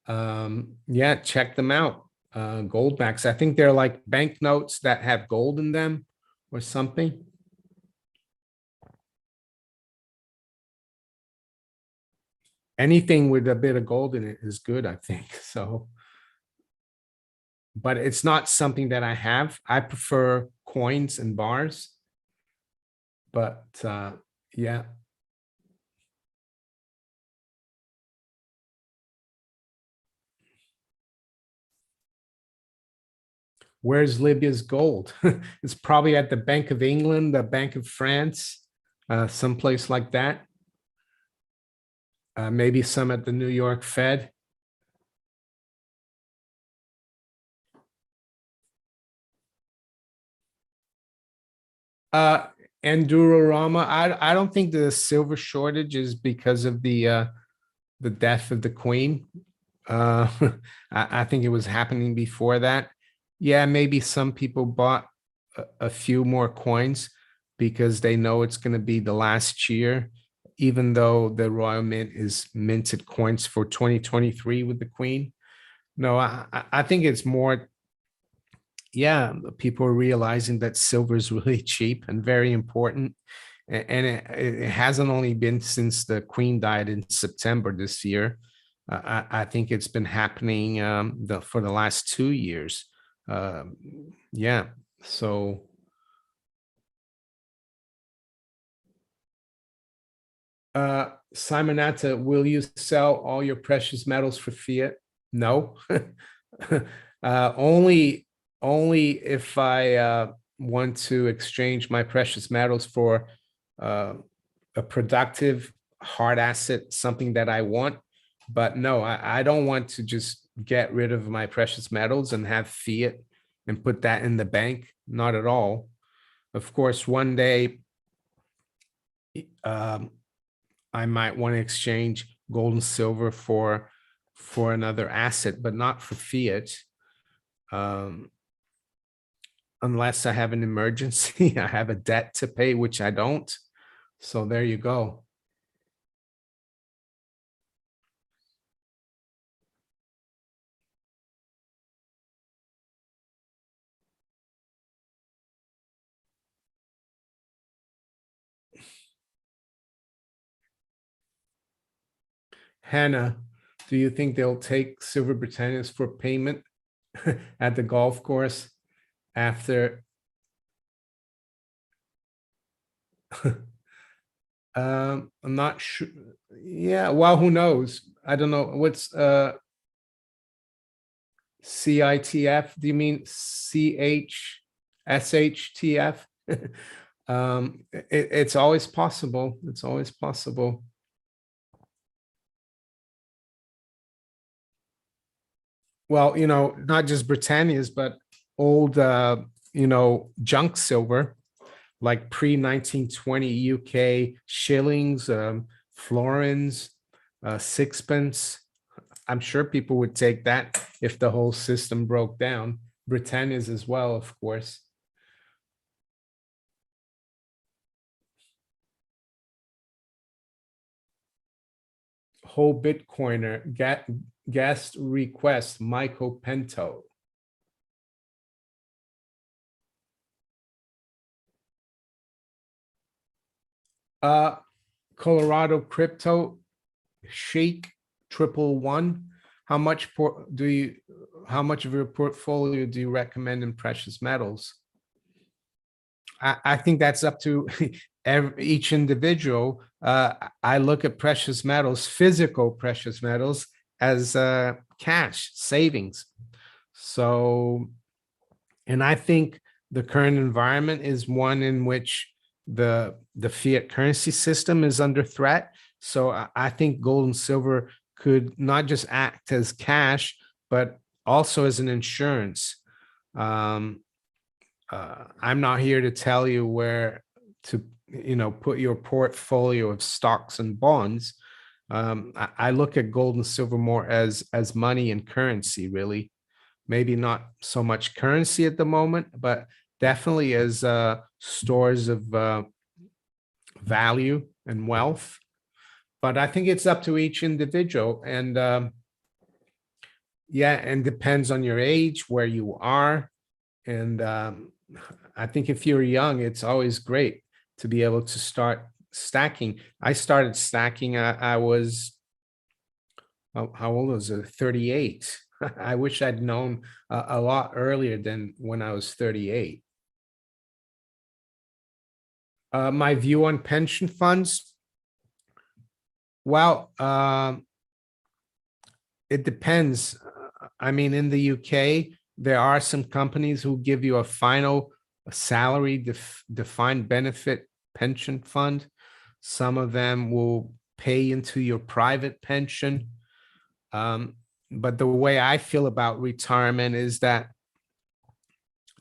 Yeah, check them out. Goldbacks. I think they're like banknotes that have gold in them or something. Anything with a bit of gold in it is good, I think. So, but it's not something that I have. I prefer coins and bars. But yeah. Where's Libya's gold? It's probably at the Bank of England, the Bank of France, someplace like that. Maybe some at the New York Fed. Endurorama. I don't think the silver shortage is because of the death of the Queen. I think it was happening before that. Yeah, maybe some people bought a few more coins because they know it's going to be the last year, even though the Royal Mint is minted coins for 2023 with the Queen. No, I think it's more, yeah, people are realizing that silver is really cheap and very important. And it hasn't only been since the Queen died in September this year. I think it's been happening for the last 2 years. Yeah, so. Simonetta, will you sell all your precious metals for fiat? No. Only if I want to exchange my precious metals for uh, a productive hard asset, something that I want. But no, I don't want to just get rid of my precious metals and have fiat and put that in the bank. Not at all. Of course, one day um, I might want to exchange gold and silver for another asset, but not for fiat. Um, unless I have an emergency, I have a debt to pay, which I don't. So there you go. Hannah, do you think they'll take Silver Britannias for payment at the golf course after? I'm not sure. Yeah, well, who knows? I don't know. What's CITF? Do you mean CHSHTF? It's always possible. It's always possible. Well, not just Britannias, but old, junk silver, like pre 1920 UK shillings, florins, sixpence. I'm sure people would take that if the whole system broke down. Britannias as well, of course. Whole Bitcoiner, guest request, Michael Pento. Uh, Colorado crypto, Shake 111. How much how much of your portfolio do you recommend in precious metals? I think that's up to each individual. I look at precious metals, physical precious metals, as cash savings. So, and I think the current environment is one in which the fiat currency system is under threat. So I think gold and silver could not just act as cash, but also as an insurance. Um, I'm not here to tell you where to, put your portfolio of stocks and bonds. I look at gold and silver more as money and currency, really. Maybe not so much currency at the moment, but definitely as stores of value and wealth. But I think it's up to each individual, and yeah, and depends on your age, where you are, and I think if you're young, it's always great to be able to start stacking. I started stacking. I was, how old was it? 38. I wish I'd known a lot earlier than when I was 38. My view on pension funds. Well, it depends. I mean, in the UK, there are some companies who give you a final salary defined benefit pension fund. Some of them will pay into your private pension. But the way I feel about retirement is that,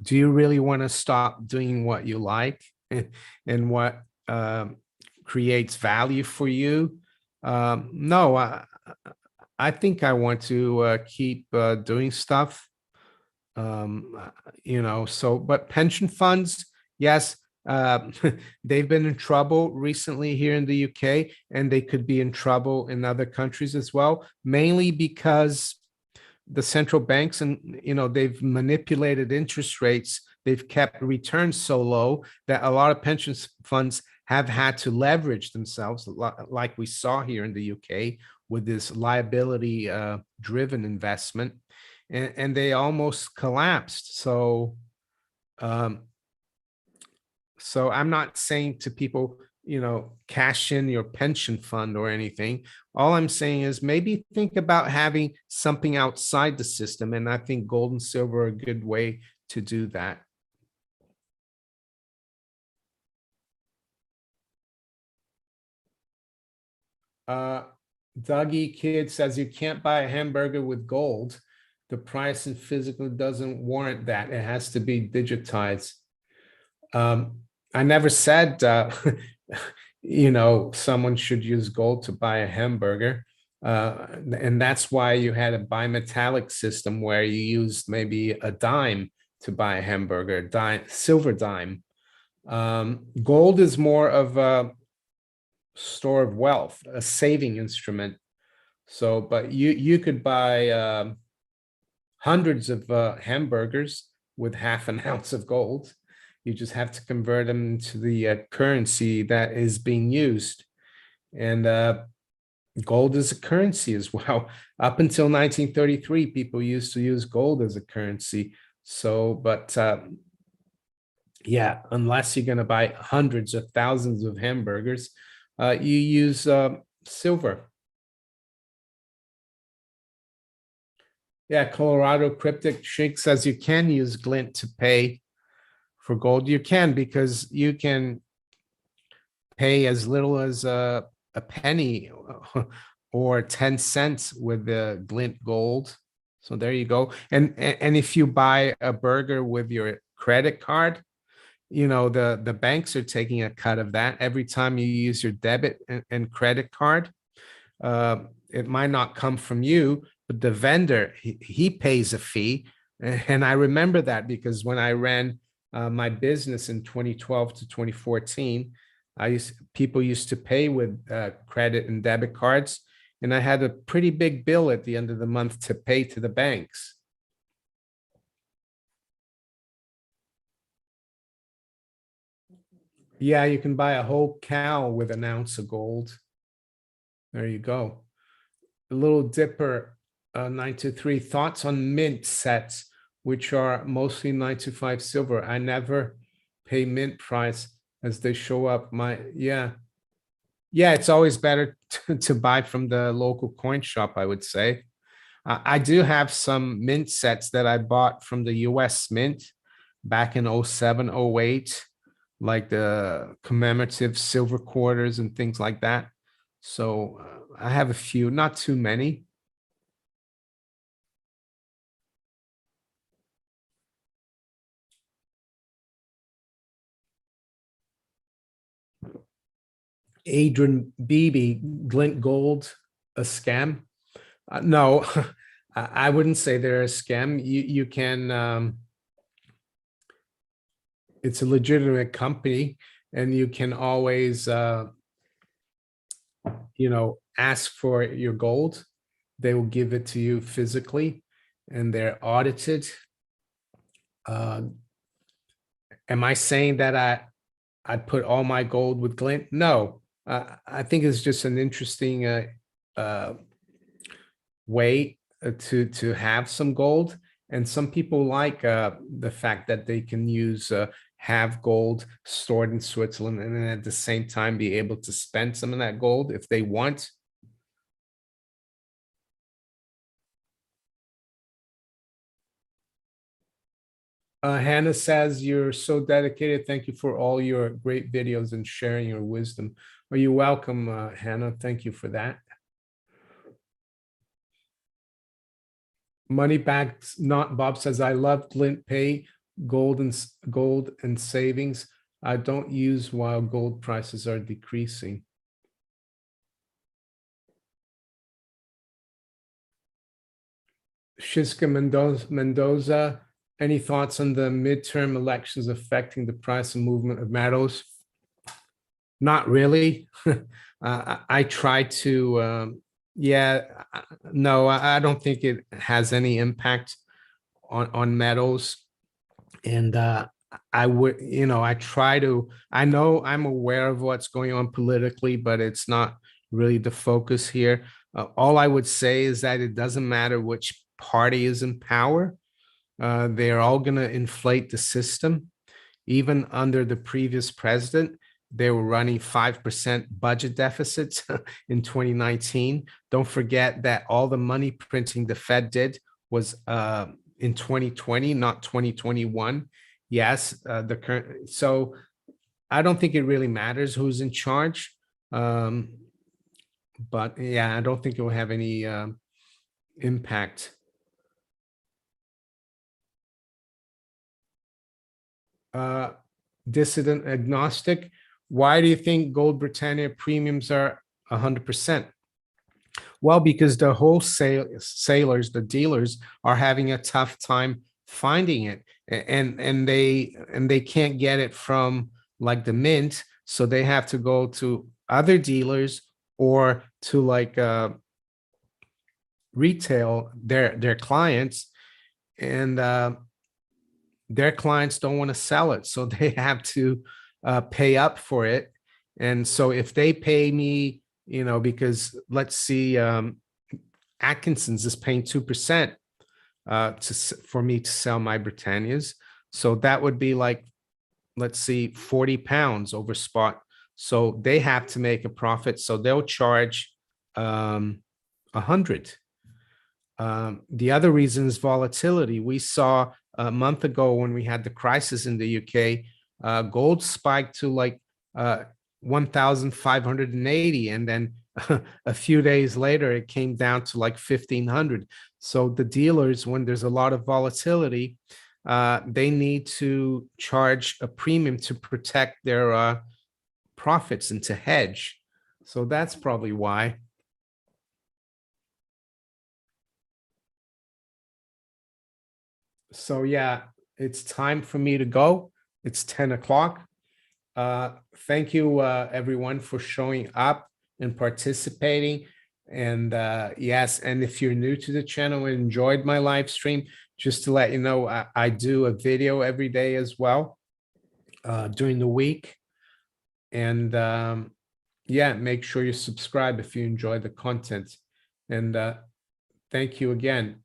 do you really want to stop doing what you like and what creates value for you? No, I think I want to keep doing stuff. So, but pension funds, yes, they've been in trouble recently here in the UK, and they could be in trouble in other countries as well, mainly because the central banks, and they've manipulated interest rates. They've kept returns so low that a lot of pension funds have had to leverage themselves, like we saw here in the UK with this liability driven investment, and they almost collapsed. Um, so I'm not saying to people, cash in your pension fund or anything. All I'm saying is maybe think about having something outside the system. And I think gold and silver are a good way to do that. Uh, Dougie Kid says you can't buy a hamburger with gold. The price in physical doesn't warrant that. It has to be digitized. Um, I never said, someone should use gold to buy a hamburger. And that's why you had a bimetallic system where you used maybe a dime to buy a hamburger, dime, silver dime. Gold is more of a store of wealth, a saving instrument. So, but you could buy hundreds of hamburgers with half an ounce of gold. You just have to convert them into the currency that is being used. And gold is a currency as well. Up until 1933, people used to use gold as a currency. So, but yeah, unless you're going to buy hundreds of thousands of hamburgers, you use silver. Yeah, Colorado Cryptic Shake says you can use Glint to pay for gold. You can, because you can pay as little as a penny or 10 cents with the Glint Gold. So there you go. And if you buy a burger with your credit card, the banks are taking a cut of that every time you use your debit and credit card. It might not come from you, but the vendor, he pays a fee. And I remember that because when I ran my business in 2012 to 2014, people used to pay with credit and debit cards, and I had a pretty big bill at the end of the month to pay to the banks. Yeah, you can buy a whole cow with an ounce of gold. There you go. A little dipper 923 thoughts on mint sets, which are mostly 925 silver. I never pay mint price as they show up. Yeah, it's always better to buy from the local coin shop, I would say. I do have some mint sets that I bought from the US Mint back in 07, 08, like the commemorative silver quarters and things like that. So I have a few, not too many. Adrian Beebe, Glint Gold, a scam? No, I wouldn't say they're a scam. You can, it's a legitimate company, and you can always, ask for your gold. They will give it to you physically, and they're audited. Am I saying that I'd put all my gold with Glint? No, I think it's just an interesting uh, way to have some gold. And some people like the fact that they can use have gold stored in Switzerland, and then at the same time be able to spend some of that gold if they want. Hannah says, you're so dedicated. Thank you for all your great videos and sharing your wisdom. Are you welcome, Hannah? Thank you for that. Money back, not Bob says, I love GlintPay, gold and savings. I don't use while gold prices are decreasing. Shiska Mendoza, any thoughts on the midterm elections affecting the price and movement of metals? Not really. I try to, yeah, no, I don't think it has any impact on metals. And I would, I try to, I know I'm aware of what's going on politically, but it's not really the focus here. All I would say is that it doesn't matter which party is in power. They're all going to inflate the system. Even under the previous president, they were running 5% budget deficits in 2019. Don't forget that all the money printing the Fed did was in 2020, not 2021. Yes, the current. So I don't think it really matters who's in charge. but yeah, I don't think it will have any impact. Uh, Dissident agnostic. Why do you think Gold Britannia premiums are 100%? Well, because the wholesalers, the dealers, are having a tough time finding it, and they can't get it from like the mint, so they have to go to other dealers or to like retail their clients, and their clients don't want to sell it, so they have to pay up for it. And so if they pay me, because let's see, Atkinson's is paying 2% for me to sell my Britannias, so that would be like, let's see, 40 pounds over spot. So they have to make a profit, so they'll charge 100. The other reason is volatility. We saw a month ago when we had the crisis in the UK, gold spiked to like 1,580, and then a few days later it came down to like 1,500. So the dealers, when there's a lot of volatility, they need to charge a premium to protect their profits and to hedge. So that's probably why. So yeah, it's time for me to go. It's 10 o'clock. Thank you, everyone, for showing up and participating. And yes, and if you're new to the channel and enjoyed my live stream, just to let you know, I do a video every day as well during the week. And yeah, make sure you subscribe if you enjoy the content. And thank you again.